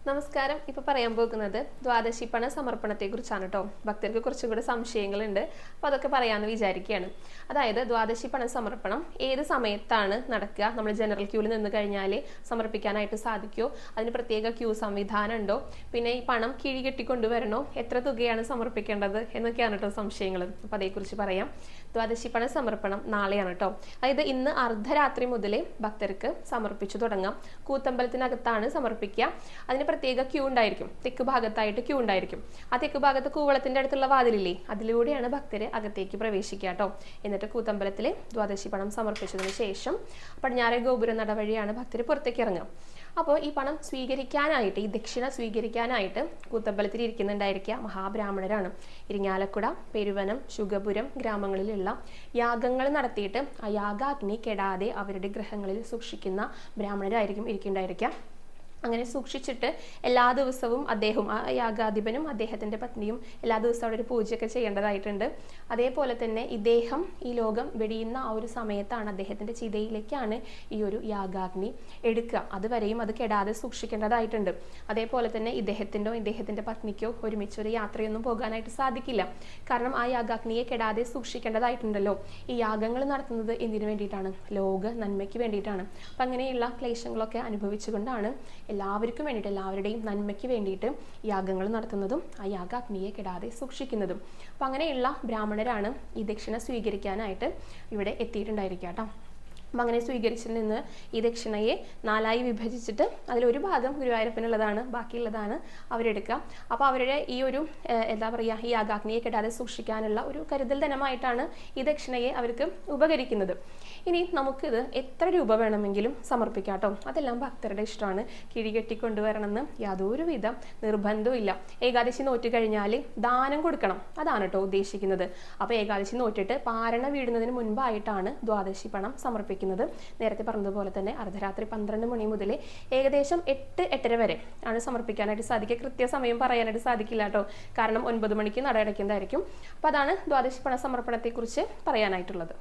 നമസ്കാരം. ഇപ്പോൾ പറയാൻ പോകുന്നത് ദ്വാദശി പണ സമർപ്പണത്തെക്കുറിച്ചാണ് കേട്ടോ. ഭക്തർക്ക് കുറച്ചുകൂടി സംശയങ്ങളുണ്ട്, അപ്പോൾ അതൊക്കെ പറയാമെന്ന് വിചാരിക്കുകയാണ്. അതായത് ദ്വാദശി പണ സമർപ്പണം ഏത് സമയത്താണ് നടക്കുക? നമ്മൾ ജനറൽ ക്യൂവിൽ നിന്ന് കഴിഞ്ഞാൽ സമർപ്പിക്കാനായിട്ട് സാധിക്കുമോ? അതിന് പ്രത്യേക ക്യൂ സംവിധാനം ഉണ്ടോ? പിന്നെ ഈ പണം കിഴി കെട്ടിക്കൊണ്ടുവരണോ? എത്ര തുകയാണ് സമർപ്പിക്കേണ്ടത് എന്നൊക്കെയാണ് കേട്ടോ സംശയങ്ങൾ. അപ്പോൾ അതേക്കുറിച്ച് പറയാം. ദ്വാദശി പണ സമർപ്പണം നാളെയാണ് കേട്ടോ. അതായത് ഇന്ന് അർദ്ധരാത്രി മുതലേ ഭക്തർക്ക് സമർപ്പിച്ചു തുടങ്ങാം. കൂത്തമ്പലത്തിനകത്താണ് സമർപ്പിക്കുക. അതിന് പ്രത്യേക ക്യൂ ഉണ്ടായിരിക്കും. തെക്ക് ഭാഗത്തായിട്ട് ക്യൂ ഉണ്ടായിരിക്കും. ആ തെക്ക് ഭാഗത്ത് കൂവളത്തിന്റെ അടുത്തുള്ള വാതിലില്ലേ, അതിലൂടെയാണ് ഭക്തര് അകത്തേക്ക് പ്രവേശിക്കുക കേട്ടോ. എന്നിട്ട് കൂത്തമ്പലത്തിലെ ദ്വാദശി പണം സമർപ്പിച്ചതിന് ശേഷം പടിഞ്ഞാറേ ഗോപുര നട വഴിയാണ് ഭക്തര് പുറത്തേക്ക് ഇറങ്ങുക. അപ്പോൾ ഈ പണം സ്വീകരിക്കാനായിട്ട്, ഈ ദക്ഷിണ സ്വീകരിക്കാനായിട്ട് കൂത്തമ്പലത്തിൽ ഇരിക്കുന്നുണ്ടായിരിക്കുക മഹാബ്രാഹ്മണരാണ്. ഇരിങ്ങാലക്കുട, പെരുവനം, ശുഗപുരം ഗ്രാമങ്ങളിലുള്ള യാഗങ്ങൾ നടത്തിയിട്ട് ആ യാഗാഗ്നി കെടാതെ അവരുടെ ഗൃഹങ്ങളിൽ സൂക്ഷിക്കുന്ന ബ്രാഹ്മണരായിരിക്കും ഇരിക്കുന്നുണ്ടായിരിക്കുക. അങ്ങനെ സൂക്ഷിച്ചിട്ട് എല്ലാ ദിവസവും അദ്ദേഹം, ആ യാഗാധിപനും അദ്ദേഹത്തിൻ്റെ പത്നിയും എല്ലാ ദിവസവും അവിടെ ഒരു പൂജയൊക്കെ ചെയ്യേണ്ടതായിട്ടുണ്ട്. അതേപോലെ തന്നെ ഇദ്ദേഹം ഈ ലോകം വെടിയുന്ന ആ ഒരു സമയത്താണ് അദ്ദേഹത്തിൻ്റെ ചിതയിലേക്കാണ് ഈ ഒരു യാഗാഗ്നി എടുക്കുക. അതുവരെയും അത് കെടാതെ സൂക്ഷിക്കേണ്ടതായിട്ടുണ്ട്. അതേപോലെ തന്നെ ഇദ്ദേഹത്തിൻ്റെ പത്നിക്കോ ഒരുമിച്ചൊരു യാത്രയൊന്നും പോകാനായിട്ട് സാധിക്കില്ല. കാരണം ആ യാഗാഗ്നിയെ കെടാതെ സൂക്ഷിക്കേണ്ടതായിട്ടുണ്ടല്ലോ. ഈ യാഗങ്ങൾ നടത്തുന്നത് എന്തിനു വേണ്ടിയിട്ടാണ്? ലോക നന്മയ്ക്ക് വേണ്ടിയിട്ടാണ്. അപ്പം അങ്ങനെയുള്ള ക്ലേശങ്ങളൊക്കെ അനുഭവിച്ചുകൊണ്ടാണ് എല്ലാവർക്കും വേണ്ടിയിട്ട്, എല്ലാവരുടെയും നന്മയ്ക്ക് വേണ്ടിയിട്ട് യാഗങ്ങൾ നടത്തുന്നതും ആ യാഗാഗ്നിയെ കെടാതെ സൂക്ഷിക്കുന്നതും. അപ്പം അങ്ങനെയുള്ള ബ്രാഹ്മണരാണ് ഈ ദക്ഷിണ സ്വീകരിക്കാനായിട്ട് ഇവിടെ എത്തിയിട്ടുണ്ടായിരിക്കുക കേട്ടോ. അപ്പം അങ്ങനെ സ്വീകരിച്ചിൽ നിന്ന് ഈ ദക്ഷിണയെ 4ആയി വിഭജിച്ചിട്ട് അതിലൊരു ഭാഗം ഗുരുവായൂരപ്പനുള്ളതാണ്, ബാക്കിയുള്ളതാണ് അവരെടുക്കുക. അപ്പോൾ അവരുടെ ഈ ഒരു എന്താ പറയുക, ഈ യാഗാഗ്നിയെ കെടാതെ സൂക്ഷിക്കാനുള്ള ഒരു കരുതൽ ധനമായിട്ടാണ് ഈ ദക്ഷിണയെ അവർക്ക് ഉപകരിക്കുന്നത്. ഇനി നമുക്കിത് എത്ര രൂപ വേണമെങ്കിലും സമർപ്പിക്കാം കേട്ടോ. അതെല്ലാം ഭക്തരുടെ ഇഷ്ടമാണ്. കിഴി കെട്ടിക്കൊണ്ടുവരണമെന്ന് യാതൊരുവിധ നിർബന്ധവും ഇല്ല. ഏകാദശി നോറ്റ് കഴിഞ്ഞാൽ ദാനം കൊടുക്കണം, അതാണ് കേട്ടോ ഉദ്ദേശിക്കുന്നത്. അപ്പോൾ ഏകാദശി നോറ്റിട്ട് പാരണ വീടുന്നതിന് മുൻപായിട്ടാണ് ദ്വാദശി പണം സമർപ്പിക്കുന്നത്. നേരത്തെ പറഞ്ഞതുപോലെ തന്നെ അർദ്ധരാത്രി 12 മണി മുതൽ ഏകദേശം 8-8:30 വരെ ആണ് സമർപ്പിക്കാനായിട്ട് സാധിക്കുക. കൃത്യസമയം പറയാനായിട്ട് സാധിക്കില്ല കേട്ടോ, കാരണം 9 മണിക്ക് നട അടയ്ക്കുന്നതായിരിക്കും. അപ്പോൾ അതാണ് ദ്വാദശി പണ സമർപ്പണത്തെക്കുറിച്ച് പറയാനായിട്ടുള്ളത്.